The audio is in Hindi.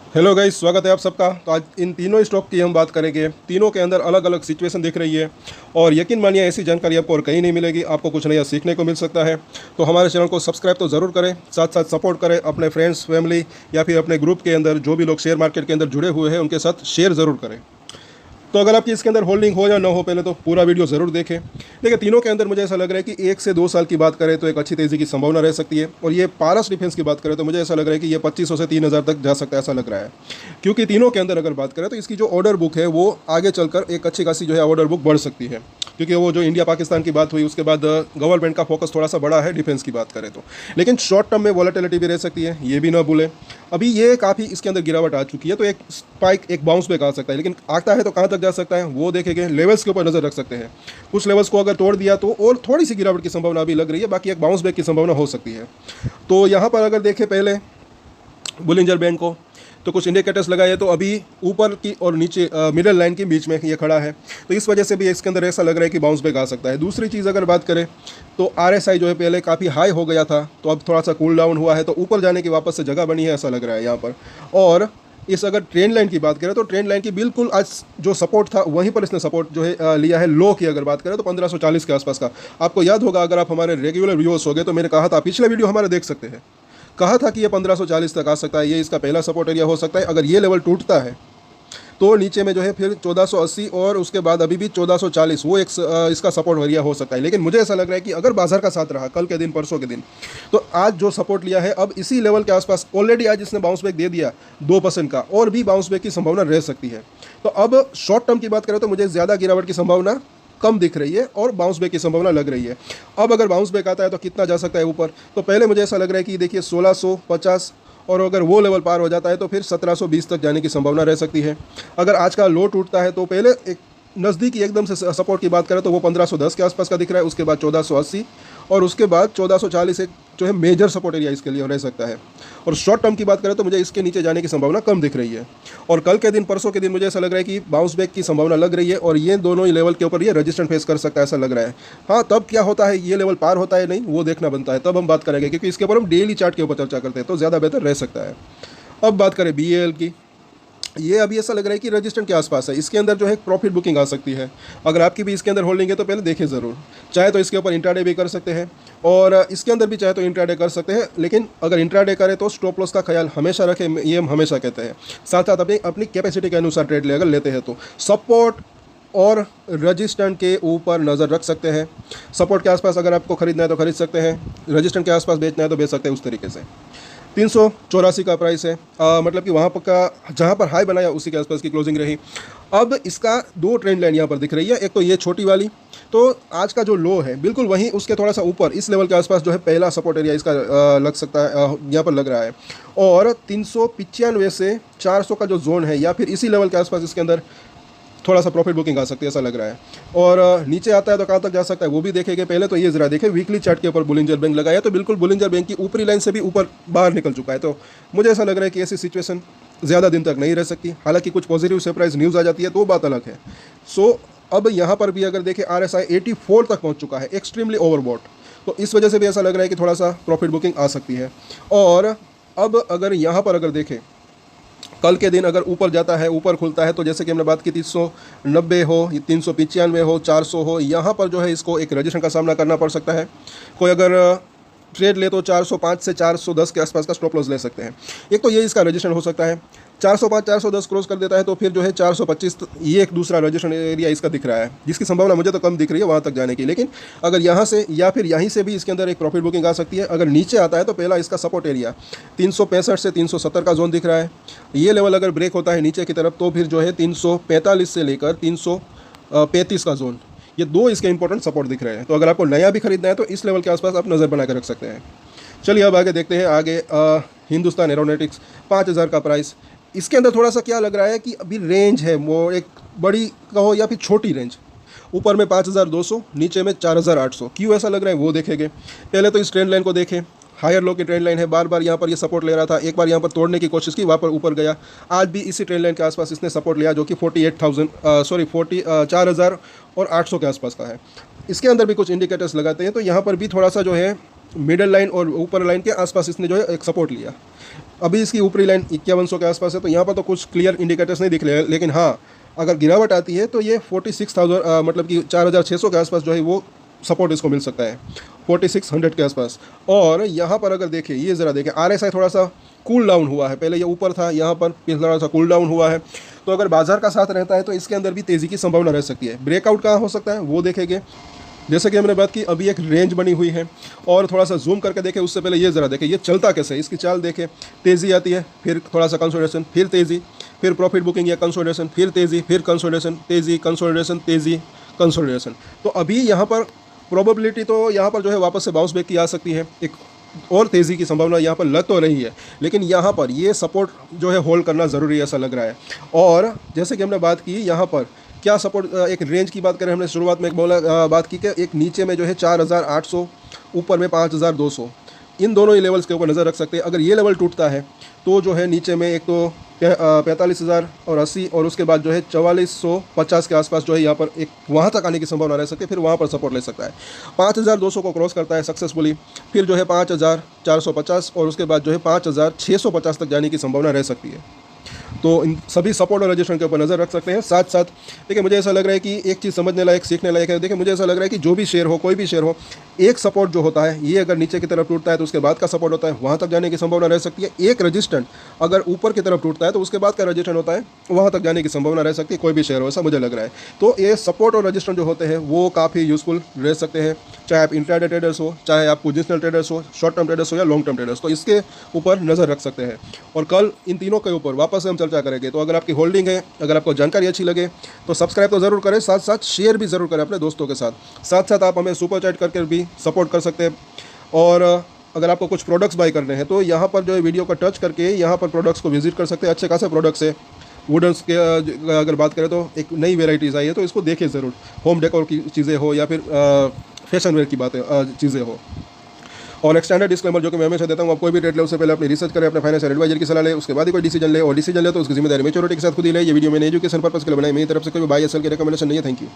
हेलो गाइस, स्वागत है आप सबका। तो आज इन तीनों स्टॉक की हम बात करेंगे। तीनों के अंदर अलग अलग सिचुएशन दिख रही है और यकीन मानिए ऐसी जानकारी आपको और कहीं नहीं मिलेगी। आपको कुछ नया सीखने को मिल सकता है। तो हमारे चैनल को सब्सक्राइब तो ज़रूर करें, साथ साथ सपोर्ट करें। अपने फ्रेंड्स, फैमिली या फिर अपने ग्रुप के अंदर जो भी लोग शेयर मार्केट के अंदर जुड़े हुए हैं उनके साथ शेयर ज़रूर करें। तो अगर आपकी इसके अंदर होल्डिंग हो या ना हो, पहले तो पूरा वीडियो ज़रूर देखें। देखिए, तीनों के अंदर मुझे ऐसा लग रहा है कि 1 से 2 साल की बात करें तो एक अच्छी तेज़ी की संभावना रह सकती है। और ये पारस डिफेंस की बात करें तो मुझे ऐसा लग रहा है कि ये 2500 से 3000 तक जा सकता है, ऐसा लग रहा है। क्योंकि तीनों के अंदर अगर बात करें तो इसकी जो ऑर्डर बुक है वो आगे चलकर एक अच्छी खासी जो है ऑर्डर बुक बढ़ सकती है। क्योंकि वो जो इंडिया पाकिस्तान की बात हुई उसके बाद गवर्नमेंट का फोकस थोड़ा सा बड़ा है डिफेंस की बात करें तो। लेकिन शॉर्ट टर्म में वॉलेटिलिटी भी रह सकती है, ये भी ना भूलें। अभी ये काफ़ी इसके अंदर गिरावट आ चुकी है, तो एक स्पाइक, एक बाउंस बैक आ सकता है। लेकिन आता है तो कहाँ तक जा सकता है वो देखेंगे, लेवल्स के ऊपर नज़र रख सकते हैं। कुछ लेवल्स को अगर तोड़ दिया तो और थोड़ी सी गिरावट की संभावना अभी लग रही है, बाकी एक बाउंस बैक की संभावना हो सकती है। तो यहाँ पर अगर देखें पहले बुलिंजर बैंड को, तो कुछ इंडिकेटर्स लगाए तो अभी ऊपर की और नीचे मिडल लाइन के बीच में ये खड़ा है। तो इस वजह से भी इसके अंदर ऐसा लग रहा है कि बाउंस बैक आ सकता है। दूसरी चीज़ अगर बात करें तो RSI जो है पहले काफ़ी हाई हो गया था, तो अब थोड़ा सा कूल डाउन हुआ है, तो ऊपर जाने की वापस से जगह बनी है ऐसा लग रहा है यहाँ पर। और इस अगर ट्रेंड लाइन की बात करें तो ट्रेंड लाइन की बिल्कुल आज जो सपोर्ट था वहीं पर इसने सपोर्ट जो है लिया है। लो की अगर बात करें तो 1540 के आसपास का। आपको याद होगा, अगर आप हमारे रेगुलर व्यूअर्स हो गए तो मैंने कहा था, पिछले वीडियो हमारे देख सकते हैं, कहा था कि ये 1540 तक आ सकता है, ये इसका पहला सपोर्ट एरिया हो सकता है। अगर ये लेवल टूटता है तो नीचे में जो है फिर 1480 और उसके बाद अभी भी 1440 वो एक इसका सपोर्ट एरिया हो सकता है। लेकिन मुझे ऐसा लग रहा है कि अगर बाजार का साथ रहा कल के दिन, परसों के दिन, तो आज जो सपोर्ट लिया है अब इसी लेवल के आसपास ऑलरेडी आज इसने बाउंस बैक दे दिया 2% का, और भी बाउंस बैक की संभावना रह सकती है। तो अब शॉर्ट टर्म की बात करें तो मुझे ज़्यादा गिरावट की संभावना कम दिख रही है और बाउंस बैक की संभावना लग रही है। अब अगर बाउंस बैक आता है तो कितना जा सकता है ऊपर, तो पहले मुझे ऐसा लग रहा है कि देखिए 1650, और अगर वो लेवल पार हो जाता है तो फिर 1720 तक जाने की संभावना रह सकती है। अगर आज का लो टूटता है तो पहले एक नज़दीकी एकदम से सपोर्ट की बात करें तो वो 1510 के आसपास का दिख रहा है, उसके बाद 1480 और उसके बाद 1440 एक जो है मेजर सपोर्ट एरिया इसके लिए रह सकता है। और शॉर्ट टर्म की बात करें तो मुझे इसके नीचे जाने की संभावना कम दिख रही है। और कल के दिन, परसों के दिन मुझे ऐसा लग रहा है कि बाउंस बैक की संभावना लग रही है और ये दोनों ही लेवल के ऊपर ये रजिस्टेंस फेस कर सकता है ऐसा लग रहा है। हाँ, तब क्या होता है, ये लेवल पार होता है नहीं वो देखना बनता है, तब हम बात करेंगे, क्योंकि इसके ऊपर हम डेली चार्ट के ऊपर चर्चा करते हैं तो ज़्यादा बेहतर रह सकता है। अब बात करें BAL की, ये अभी ऐसा लग रहा है कि रजिस्टेंस के आसपास है। इसके अंदर जो है प्रॉफिट बुकिंग आ सकती है। अगर आपकी भी इसके अंदर होल्डिंग है तो पहले देखें ज़रूर। चाहे तो इसके ऊपर इंट्राडे भी कर सकते हैं और इसके अंदर भी चाहे तो इंट्राडे कर सकते हैं। लेकिन अगर इंट्राडे करें तो स्टॉप लॉस का ख्याल हमेशा रखें, ये हम हमेशा कहते हैं। साथ साथ अपनी अपनी कैपेसिटी के अनुसार ट्रेड ले अगर लेते हैं तो सपोर्ट और रजिस्टेंस के ऊपर नज़र रख सकते हैं। सपोर्ट के आसपास अगर आपको खरीदना है तो खरीद सकते हैं, रजिस्टेंस के आसपास बेचना है तो बेच सकते हैं उस तरीके से। 384 का प्राइस है, मतलब कि वहाँ पर का जहाँ पर हाई बनाया उसी के आसपास की क्लोजिंग रही। अब इसका दो ट्रेंड लाइन यहाँ पर दिख रही है, एक तो ये छोटी वाली, तो आज का जो लो है बिल्कुल वहीं उसके थोड़ा सा ऊपर इस लेवल के आसपास जो है पहला सपोर्ट एरिया इसका लग सकता है, यहाँ पर लग रहा है। और 395 से 400 का जो जोन है या फिर इसी लेवल के आसपास इसके अंदर थोड़ा सा प्रॉफिट बुकिंग आ सकती है ऐसा लग रहा है। और नीचे आता है तो कहाँ तक जा सकता है वो भी देखेंगे। पहले तो ये ज़रा देखें, वीकली चार्ट के ऊपर बुलिंजर बैंक लगाया तो बिल्कुल बुलिंजर बैंक की ऊपरी लाइन से भी ऊपर बाहर निकल चुका है। तो मुझे ऐसा लग रहा है कि ऐसी सिचुएशन ज़्यादा दिन तक नहीं रह सकती। हालांकि कुछ पॉजिटिव सरप्राइज न्यूज़ आ जाती है तो बात अलग है। सो अब यहाँ पर भी अगर देखें RSI 84 तक पहुँच चुका है, एक्सट्रीमली ओवरबॉट। तो इस वजह से भी ऐसा लग रहा है कि थोड़ा सा प्रॉफिट बुकिंग आ सकती है। और अब अगर यहाँ पर अगर देखें कल के दिन अगर ऊपर जाता है, ऊपर खुलता है, तो जैसे कि हमने बात की 390 हो, 395 हो, 400 हो, यहाँ पर जो है इसको एक रजिस्ट्रेशन का सामना करना पड़ सकता है। कोई अगर ट्रेड ले तो 405 से 410 के आसपास का स्टॉप लॉस ले सकते हैं। एक तो ये इसका रजिस्ट्रेशन हो सकता है, 405 410 क्रॉस कर देता है तो फिर जो है 425 ये एक दूसरा रजिस्ट्रेशन एरिया इसका दिख रहा है, जिसकी संभावना मुझे तो कम दिख रही है वहाँ तक जाने की। लेकिन अगर यहाँ से या फिर यहीं से भी इसके अंदर एक प्रॉफिट बुकिंग आ सकती है। अगर नीचे आता है तो पहला इसका सपोर्ट एरिया 365 से 370 का जोन दिख रहा है। ये लेवल अगर ब्रेक होता है नीचे की तरफ तो फिर जो है 345 से लेकर 335 का जोन, ये दो इसके इंपॉर्टेंट सपोर्ट दिख रहे हैं। तो अगर आपको नया भी खरीदना है तो इस लेवल के आसपास आप नज़र बना कर रख सकते हैं। चलिए अब आगे देखते हैं। आगे हिंदुस्तान एरोनॉटिक्स 5000 का प्राइस। इसके अंदर थोड़ा सा क्या लग रहा है कि अभी रेंज है वो एक बड़ी कहो या फिर छोटी रेंज, ऊपर में 5200, नीचे में 4800। क्यों ऐसा लग रहा है वो देखेंगे। पहले तो इस ट्रेंड लाइन को देखें, हायर लो की ट्रेंड लाइन है, बार बार यहाँ पर ये सपोर्ट ले रहा था, एक बार यहाँ पर तोड़ने की कोशिश की, वहाँ पर ऊपर गया। आज भी इसी ट्रेंड लाइन के आसपास इसने सपोर्ट लिया जो कि 48,000 और 800 के आसपास का है। इसके अंदर भी कुछ इंडिकेटर्स लगाते हैं तो यहाँ पर भी थोड़ा सा जो है मिडल लाइन और ऊपर लाइन के आसपास इसने जो है एक सपोर्ट लिया। अभी इसकी ऊपरी लाइन 5100 के आसपास है, तो यहाँ पर तो कुछ क्लियर इंडिकेटर्स नहीं दिख रहे हैं, लेकिन हाँ अगर गिरावट आती है तो ये 46,000 मतलब कि 4600 के आसपास जो है वो सपोर्ट इसको मिल सकता है, 4600 के आसपास। और यहाँ पर अगर देखें, ये ज़रा देखें, RSI थोड़ा सा कूल डाउन हुआ है, पहले ये ऊपर था, यहाँ पर थोड़ा सा कूल डाउन हुआ है। तो अगर बाजार का साथ रहता है तो इसके अंदर भी तेज़ी की संभावना रह सकती है। ब्रेकआउट कहाँ हो सकता है वो देखेंगे। जैसे कि हमने बात की, अभी एक रेंज बनी हुई है, और थोड़ा सा जूम करके देखें उससे पहले ये ज़रा देखें ये चलता कैसे है, इसकी चाल देखें। तेज़ी आती है, फिर थोड़ा सा कंसोलिडेशन, फिर तेज़ी, फिर प्रॉफिट बुकिंग या कंसोलिडेशन, फिर तेज़ी, फिर कंसोलिडेशन, तेज़ी, कंसोलिडेशन, तेज़ी, कंसोलिडेशन। तो अभी यहाँ पर प्रोबेबिलिटी तो यहाँ पर जो है वापस से बाउंस बैक की आ सकती है, एक और तेज़ी की संभावना यहाँ पर लग तो रही है, लेकिन यहाँ पर ये सपोर्ट जो है होल्ड करना ज़रूरी है ऐसा लग रहा है। और जैसे कि हमने बात की यहाँ पर क्या सपोर्ट, एक रेंज की बात करें, हमने शुरुआत में एक बात की कि एक नीचे में जो है 4800, ऊपर में 5200, इन दोनों ही लेवल्स के ऊपर नज़र रख सकते हैं। अगर ये लेवल टूटता है तो जो है नीचे में एक तो 45,080 और उसके बाद जो है 4450 के आसपास जो है यहाँ पर एक वहाँ तक आने की संभावना रह सकती है, फिर वहाँ पर सपोर्ट ले सकता है। 5200 को क्रॉस करता है सक्सेसफुली, फिर जो है 5450 और उसके बाद जो है 5650 तक जाने की संभावना रह सकती है। तो इन सभी सपोर्ट और रजिस्ट्रेशन के ऊपर नज़र रख सकते हैं। साथ साथ देखिए, मुझे ऐसा लग रहा है कि एक चीज़ समझने लायक, सीखने लायक है। देखिए, मुझे ऐसा लग रहा है कि जो भी शेयर हो, कोई भी शेयर हो, एक सपोर्ट जो होता है ये अगर नीचे की तरफ टूटता है तो उसके बाद का सपोर्ट होता है वहाँ तक जाने की संभावना रह सकती है। एक रजिस्टेंट अगर ऊपर की तरफ टूटता है तो उसके बाद का रजिस्टेंट होता है वहाँ तक जाने की संभावना रह सकती है, कोई भी शेयर हो, ऐसा मुझे लग रहा है। तो ये सपोर्ट और रजिस्टेंट जो होते हैं वो काफ़ी यूज़फुल रह सकते हैं, चाहे आप इंट्राडे ट्रेडर्स हो, चाहे आप पोजिशनल ट्रेडर्स हो, शॉर्ट टर्म ट्रेडर्स हो या लॉन्ग टर्म ट्रेडर्स, तो इसके ऊपर नज़र रख सकते हैं। और कल इन तीनों के ऊपर वापस से हम चर्चा करेंगे। तो अगर आपकी होल्डिंग है, अगर आपको जानकारी अच्छी लगे तो सब्सक्राइब तो ज़रूर करें, साथ साथ शेयर भी ज़रूर करें अपने दोस्तों के साथ। साथ साथ आप हमें सुपर चैट करके भी सपोर्ट कर सकते हैं। और अगर आपको कुछ प्रोडक्ट्स बाय करने हैं तो यहाँ पर जो है वीडियो का टच करके यहाँ पर प्रोडक्ट्स को विजिट कर सकते हैं। अच्छे खासे प्रोडक्ट्स है वुडन्स के, अगर बात करें तो एक नई वेराइटीज़ आई है तो इसको देखिए ज़रूर। होम डेकोर की चीज़ें हो या फिर फैशन वेयर की बातें चीज़ें हो। और एक स्टैंडर्ड डिस्क्लेमर जो कि मैं हमेशा देता हूँ, आप कोई भी ट्रेड ले उससे पहले अपनी रिसर्च करें, अपने फाइनेंशियल एडवाइजर की सलाह ले, उसके बाद ही कोई डिसीजन ले, और डिसीजन ले तो उसकी जिम्मेदारी मैच्योरिटी के साथ खुद ही ले। ये वीडियो मैंने एजुकेशन पर्पस के लिए बनाई, मेरी तरफ से कोई बाय या सेल की रिकमेंडेशन नहीं है। Thank you.